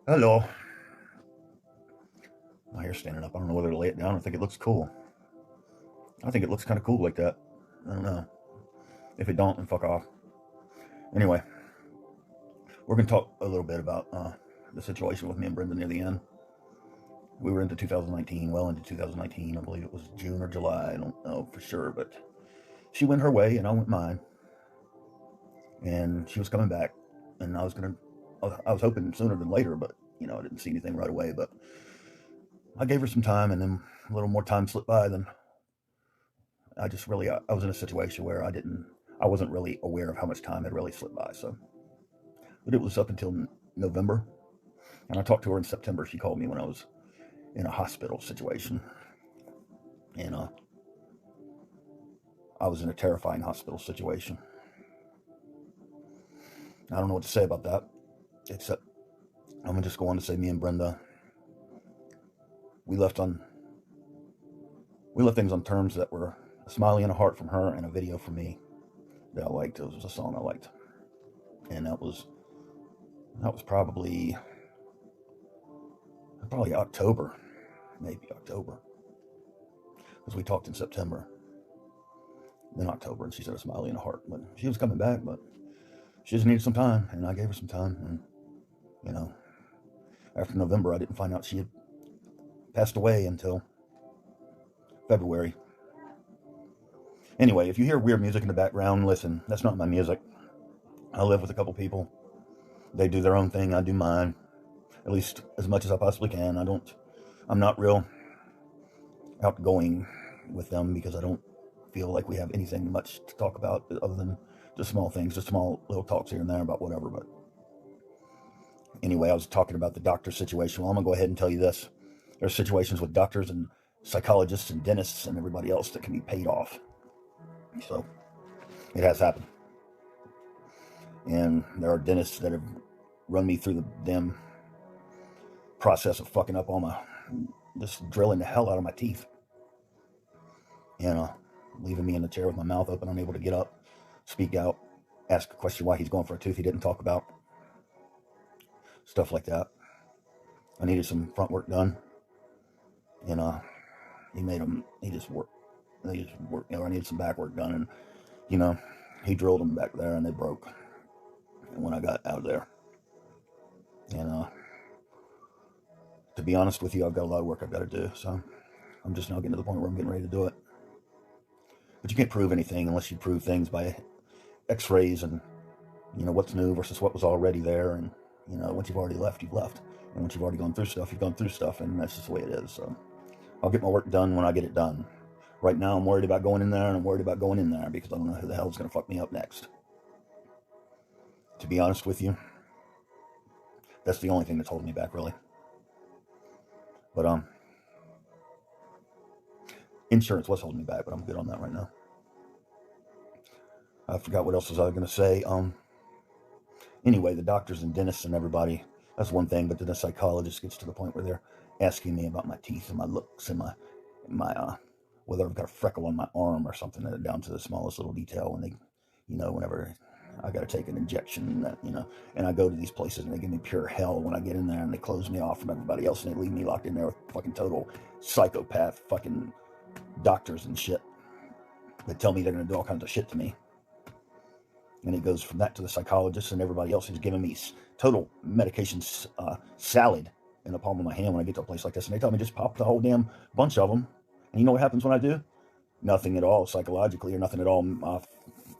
Hello. My hair's standing up. I don't know whether to lay it down. I think it looks cool. I think it looks kind of cool like that. I don't know. If it don't, then fuck off. Anyway, we're going to talk a little bit about the situation with me and Brenda near the end. We were into 2019, well into 2019. I believe it was June or July. I don't know for sure, but she went her way and I went mine. And she was coming back, and I was hoping sooner than later, but I didn't see anything right away. But I gave her some time, and then a little more time slipped by. Then I was in a situation where I wasn't really aware of how much time had really slipped by. So, but it was up until November, and I talked to her in September. She called me when I was in a hospital situation, and I was in a terrifying hospital situation. I don't know what to say about that, except I'm gonna just go on to say me and Brenda, we left things on terms that were a smiley and a heart from her and a video from me that I liked. It was a song I liked, and that was probably October, maybe October, because we talked in September, then October, and she said a smiley and a heart. But she was coming back, but she just needed some time, and I gave her some time. And after November, I didn't find out she had passed away until February. Anyway, if you hear weird music in the background, listen, that's not my music. I live with a couple people. They do their own thing, I do mine, at least as much as I possibly can. I'm not real outgoing with them because I don't feel like we have anything much to talk about other than just small things, just small little talks here and there about whatever. But anyway, I was talking about the doctor situation. Well, I'm going to go ahead and tell you this. There's situations with doctors and psychologists and dentists and everybody else that can be paid off. So it has happened. And there are dentists that have run me through the damn process of fucking up just drilling the hell out of my teeth. And leaving me in the chair with my mouth open, unable to get up, speak out, ask a question why he's going for a tooth he didn't talk about. Stuff like that. I needed some front work done. And he just worked. I needed some back work done, and he drilled them back there and they broke. And when I got out of there, and to be honest with you, I've got a lot of work I've got to do. So I'm just now getting to the point where I'm getting ready to do it. But you can't prove anything unless you prove things by X-rays and what's new versus what was already there. And once you've already left, you've left, and once you've already gone through stuff, you've gone through stuff, and that's just the way it is. So I'll get my work done when I get it done. Right now, I'm worried about going in there, and I'm worried about going in there because I don't know who the hell is going to fuck me up next. To be honest with you, that's the only thing that's holding me back, really. But insurance was holding me back, but I'm good on that right now. I forgot what else was I going to say. Anyway, the doctors and dentists and everybody, that's one thing, but then the psychologist gets to the point where they're asking me about my teeth and my looks and my whether I've got a freckle on my arm or something, down to the smallest little detail. And they, whenever I got to take an injection, and I go to these places and they give me pure hell when I get in there, and they close me off from everybody else and they leave me locked in there with fucking total psychopath fucking doctors and shit that tell me they're going to do all kinds of shit to me. And it goes from that to the psychologist and everybody else who's giving me total medication salad in the palm of my hand when I get to a place like this. And they tell me just pop the whole damn bunch of them. And you know what happens when I do? Nothing at all psychologically, or nothing at all,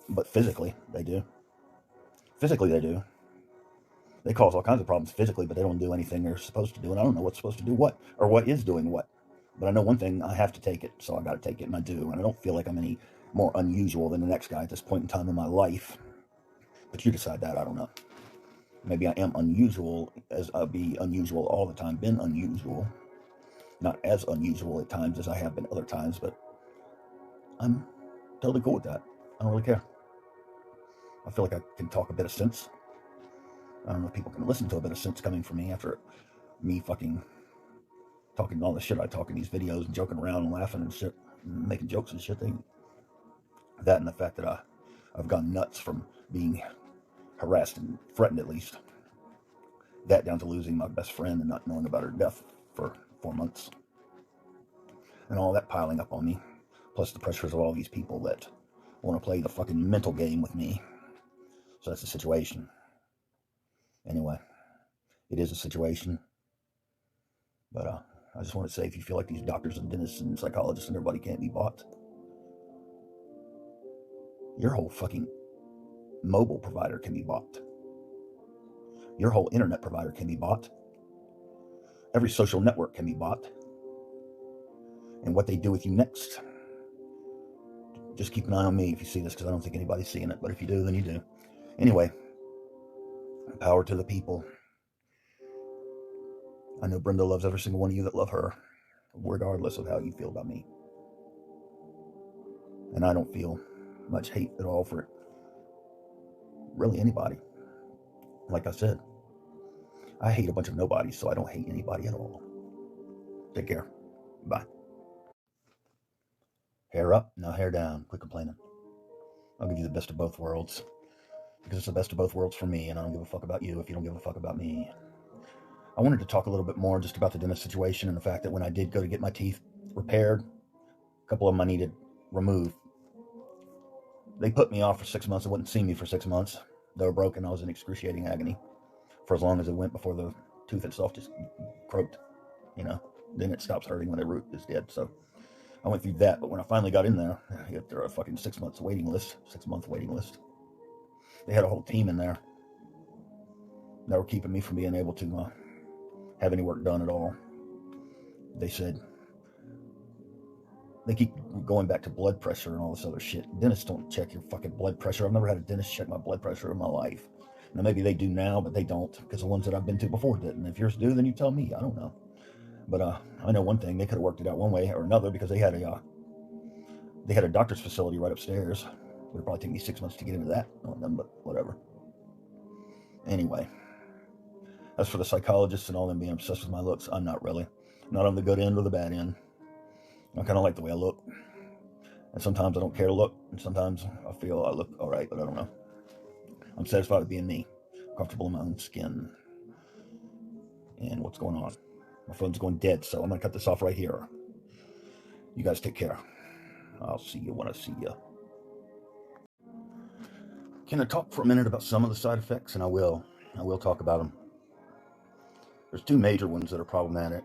but physically they do. Physically they do. They cause all kinds of problems physically, but they don't do anything they're supposed to do. And I don't know what's supposed to do what, or what is doing what. But I know one thing, I have to take it, so I got to take it, and I do. And I don't feel like I'm any more unusual than the next guy at this point in time in my life. But you decide that, I don't know. Maybe I am unusual, as I'll be unusual all the time, been unusual. Not as unusual at times as I have been other times, but I'm totally cool with that. I don't really care. I feel like I can talk a bit of sense. I don't know if people can listen to a bit of sense coming from me after me fucking talking all the shit I talk in these videos and joking around and laughing and shit, and making jokes and shit. That and the fact that I've gone nuts from being harassed and threatened, at least. that down to losing my best friend and not knowing about her death for 4 months. And all that piling up on me, plus the pressures of all these people that want to play the fucking mental game with me. So that's the situation. Anyway, it is a situation. But I just want to say, if you feel like these doctors and dentists and psychologists and everybody can't be bought, your whole fucking mobile provider can be bought. Your whole internet provider can be bought. Every social network can be bought. And what they do with you next, just keep an eye on me if you see this, because I don't think anybody's seeing it. But if you do, then you do. Anyway, power to the people. I know Brenda loves every single one of you that love her, regardless of how you feel about me. And I don't feel much hate at all for really anybody. Like I said, I hate a bunch of nobodies, so I don't hate anybody at all. Take care. Bye. Hair up, now hair down. Quit complaining. I'll give you the best of both worlds. Because it's the best of both worlds for me, and I don't give a fuck about you if you don't give a fuck about me. I wanted to talk a little bit more just about the dentist situation and the fact that when I did go to get my teeth repaired, a couple of them I needed removed. They put me off for 6 months. They wouldn't see me for 6 months. They were broken. I was in excruciating agony for as long as it went before the tooth itself just croaked. Then it stops hurting when the root is dead. So I went through that. But when I finally got in there, after a fucking 6 month waiting list, they had a whole team in there that were keeping me from being able to have any work done at all. They said, they keep going back to blood pressure and all this other shit. Dentists don't check your fucking blood pressure. I've never had a dentist check my blood pressure in my life. Now, maybe they do now, but they don't, because the ones that I've been to before didn't. If yours do, then you tell me. I don't know. But I know one thing. They could have worked it out one way or another, because they had a doctor's facility right upstairs. It would probably take me 6 months to get into that on them, but whatever. Anyway, as for the psychologists and all them being obsessed with my looks, I'm not really. Not on the good end or the bad end. I kind of like the way I look. And sometimes I don't care to look. And sometimes I feel I look all right, but I don't know. I'm satisfied with being me. Comfortable in my own skin. And what's going on? My phone's going dead, so I'm going to cut this off right here. You guys take care. I'll see you when I see you. Can I talk for a minute about some of the side effects? And I will. I will talk about them. There's two major ones that are problematic.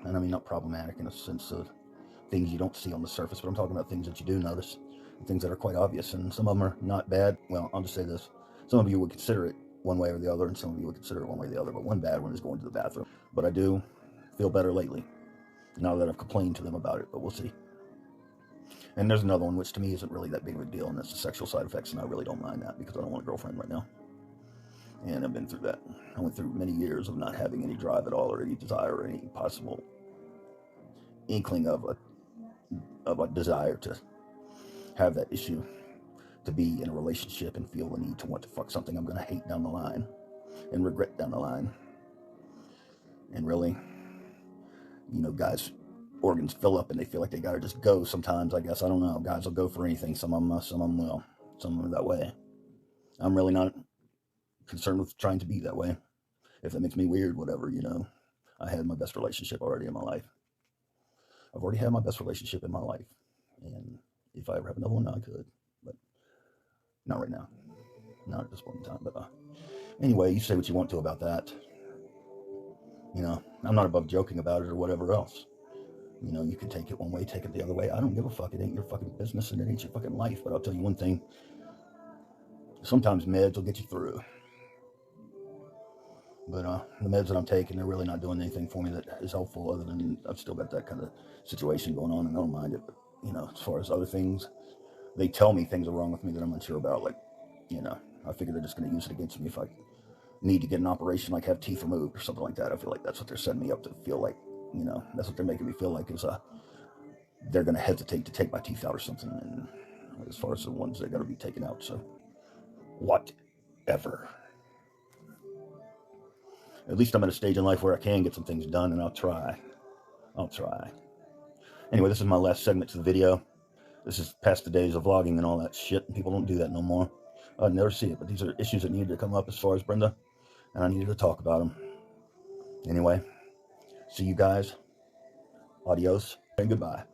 And I mean, not problematic in a sense of things you don't see on the surface, but I'm talking about things that you do notice, things that are quite obvious, and some of them are not bad. Well, I'll just say this. Some of you would consider it one way or the other, and some of you would consider it one way or the other, but one bad one is going to the bathroom. But I do feel better lately, now that I've complained to them about it, but we'll see. And there's another one, which to me isn't really that big of a deal, and that's the sexual side effects, and I really don't mind that, because I don't want a girlfriend right now. And I've been through that. I went through many years of not having any drive at all, or any desire, or any possible inkling of a desire to have that issue, to be in a relationship and feel the need to want to fuck something I'm going to hate down the line and regret down the line. And really, guys' organs fill up and they feel like they got to just go sometimes, I guess. I don't know. Guys will go for anything. Some of them will. Some of them are that way. I'm really not concerned with trying to be that way. If that makes me weird, whatever, I had my best relationship already in my life. I've already had my best relationship in my life. And if I ever have another one, I could. But not right now. Not at this point in time. But anyway, you say what you want to about that. I'm not above joking about it or whatever else. You can take it one way, take it the other way. I don't give a fuck. It ain't your fucking business and it ain't your fucking life. But I'll tell you one thing. Sometimes meds will get you through. But the meds that I'm taking, they're really not doing anything for me that is helpful, other than I've still got that kind of situation going on, and I don't mind it. But, as far as other things, they tell me things are wrong with me that I'm unsure about. Like, I figure they're just going to use it against me if I need to get an operation, like have teeth removed or something like that. I feel like that's what they're setting me up to feel like, that's what they're making me feel like, is they're going to hesitate to take my teeth out or something. And as far as the ones that are going to be taken out, so whatever. At least I'm at a stage in life where I can get some things done, and I'll try. Anyway, this is my last segment to the video. This is past the days of vlogging and all that shit, and people don't do that no more. I'd never see it, but these are issues that needed to come up as far as Brenda, and I needed to talk about them. Anyway, see you guys. Adios and goodbye.